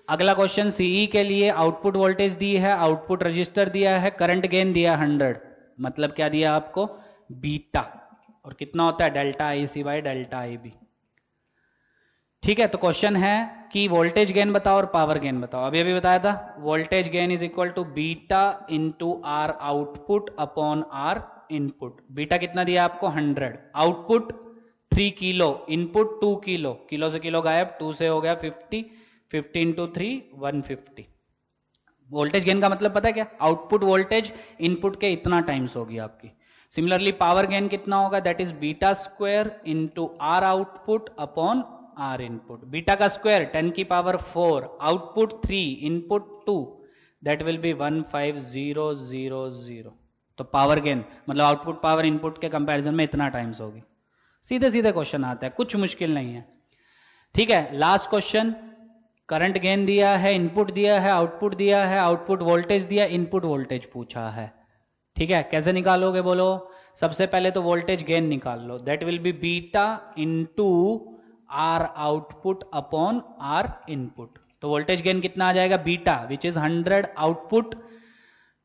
अगला क्वेश्चन सीई के लिए, आउटपुट वोल्टेज दी है, आउटपुट रजिस्टर दिया है, करंट गेन दिया 100, मतलब क्या दिया आपको, बीटा, और कितना होता है, delta IC by delta IB, ठीक है। तो क्वेश्चन है कि वोल्टेज गेन बताओ और पावर गेन बताओ। अभी अभी बताया था, voltage gain is equal to beta into R output upon R input. Beta कितना दिया आपको, 100, output 3 kilo, input 2 kilo, kilo से किलो गायब, 2 से हो गया 50, 50 इंटू 3 150। वोल्टेज गेन का मतलब पता है क्या, आउटपुट वोल्टेज इनपुट के इतना टाइम्स होगी आपकी। सिमिलरली पावर गेन कितना होगा, that is beta square into R output upon R input. Beta का स्क्वायर 10 की power 4, output 3, input 2, that will be 15000। तो पावर गेन मतलब आउटपुट पावर इनपुट के कंपैरिजन में इतना टाइम्स होगी। सीधे सीधे क्वेश्चन आते हैं, कुछ मुश्किल नहीं है। ठीक है, लास्ट क्वेश्चन, करंट गेन दिया है, इनपुट दिया है, आउटपुट दिया है, आउटपुट वोल्टेज दिया, इनपुट वोल्टेज पूछा है। ठीक है, कैसे निकालोगे बोलो? सबसे पहले तो वोल्टेज गेन निकाल लो, that will be beta into R output upon R input. तो वोल्टेज गेन कितना आ जाएगा? Beta which is 100 output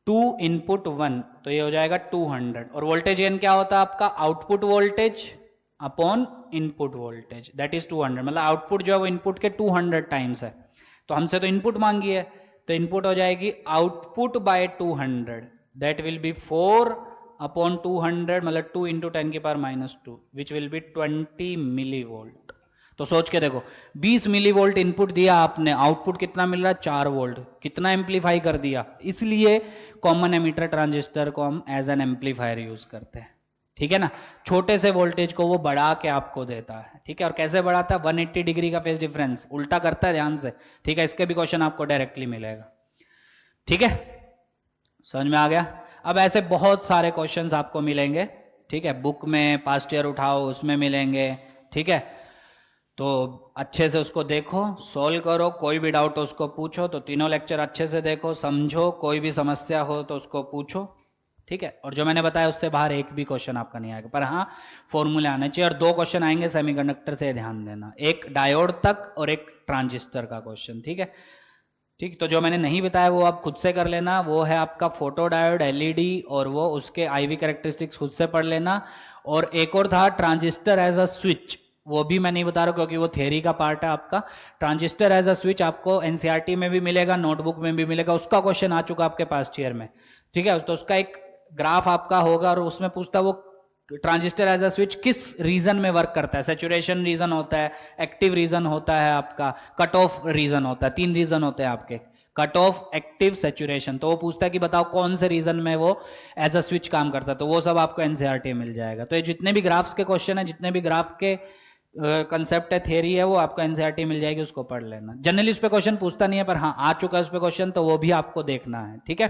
2 input 1, तो ये हो जाएगा 200। और वोल्टेज गेन क्या होता है आपका? Output voltage upon input voltage, that is 200। मतलब आउटपुट जो है वो इनपुट के 200 टाइम्स है, तो हमसे तो इनपुट मांगी है, तो इनपुट हो जाएगी output by 200, that will be 4 upon 200, मतलब 2 इंटू 10 की power -2, which will be 20 milli volt. तो सोच के देखो, 20 मिली वोल्ट इनपुट दिया आपने, आउटपुट कितना मिल रहा है? 4 वोल्ट। कितना एम्पलीफाई कर दिया? इसलिए कॉमन एमीटर ट्रांजिस्टर को हम एज एन एम्पलीफायर यूज करते हैं। ठीक है ना, छोटे से वोल्टेज को वो बढ़ा के आपको देता है। ठीक है, और कैसे बढ़ाता है? 180 डिग्री का फेज डिफरेंस उल्टा करता है, ध्यान से। ठीक है, इसके भी क्वेश्चन आपको डायरेक्टली मिलेगा। ठीक है, समझ में आ गया? अब ऐसे बहुत सारे क्वेश्चंस आपको मिलेंगे। ठीक है, बुक में पास्ट ईयर उठाओ, उसमें मिलेंगे। ठीक है, तो अच्छे से उसको देखो, सोल्व करो, कोई भी डाउट हो उसको पूछो। तो तीनों लेक्चर अच्छे से देखो, समझो, कोई भी समस्या हो तो उसको पूछो। ठीक है, और जो मैंने बताया उससे बाहर एक भी क्वेश्चन आपका नहीं आएगा, पर हाँ फॉर्मूले आने चाहिए। और 2 क्वेश्चन आएंगे सेमीकंडक्टर से, ध्यान देना, एक डायोड तक और एक ट्रांजिस्टर का क्वेश्चन। ठीक है, ठीक, तो जो मैंने नहीं बताया वो आप खुद से कर लेना। वो है आपका फोटो डायोड, एलईडी, और वो उसके आईवी कैरेक्टरिस्टिक्स खुद से पढ़ लेना। और एक और था ट्रांजिस्टर एज अ स्विच, वो भी मैं नहीं बता रहा क्योंकि वो थियरी का पार्ट है आपका। ट्रांजिस्टर एज अ स्विच आपको एनसीईआरटी में भी मिलेगा, नोटबुक में भी मिलेगा, उसका क्वेश्चन आ चुका आपके पास ईयर में। ठीक है, तो उसका एक ग्राफ आपका होगा और उसमें पूछता वो ट्रांजिस्टर एज अ स्विच किस रीजन में वर्क करता है। सैचुरेशन रीजन होता है, एक्टिव रीजन होता है आपका, कट ऑफ रीजन होता है। 3 रीजन होते हैं आपके, कट ऑफ, एक्टिव, सैचुरेशन। तो वो पूछता है कि बताओ कौन से रीजन में वो एज अ स्विच काम करता है। तो वो सब आपको एनसीईआरटी मिल जाएगा। तो ये जितने भी ग्राफ्स के क्वेश्चन है, जितने भी ग्राफ के कंसेप्ट है, थियरी है, वो आपको एनसीईआरटी मिल जाएगी, उसको पढ़ लेना। जनरली उस पर क्वेश्चन पूछता नहीं है, पर हाँ आ चुका है उस पर क्वेश्चन, तो वो भी आपको देखना है। ठीक है,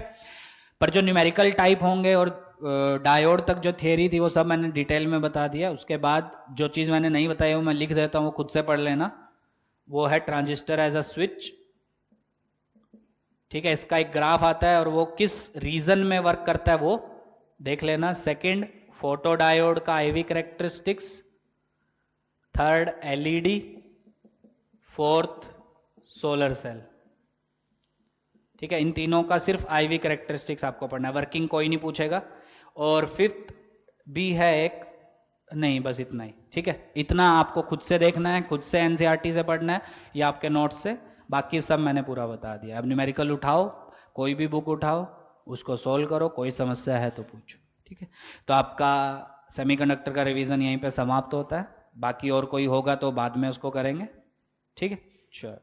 पर जो न्यूमेरिकल टाइप होंगे और डायोड तक जो थियरी थी वो सब मैंने डिटेल में बता दिया। उसके बाद जो चीज़ मैंने नहीं बताई वो मैं लिख देता हूँ, खुद से पढ़ लेना। वो है ट्रांजिस्टर एज अ स्विच। ठीक है, इसका एक ग्राफ आता है और वो किस रीजन में वर्क करता है वो देख लेना। सेकंड, फोटो डायोड का IV characteristics. Third, LED. Fourth, solar cell. ठीक है, इन तीनों का सिर्फ आईवी कैरेक्टरिस्टिक्स आपको पढ़ना है, वर्किंग कोई नहीं पूछेगा। और फिफ्थ भी है एक, नहीं बस इतना ही। ठीक है, इतना आपको खुद से देखना है, खुद से एनसीईआरटी से पढ़ना है या आपके नोट्स से। बाकी सब मैंने पूरा बता दिया। अब न्यूमेरिकल उठाओ, कोई भी बुक उठाओ, उसको सोल्व करो, कोई समस्या है तो पूछो। ठीक है, तो आपका सेमीकंडक्टर का रिवीजन यहीं पे समाप्त होता है। बाकी और कोई होगा तो बाद में उसको करेंगे। ठीक है, चलो।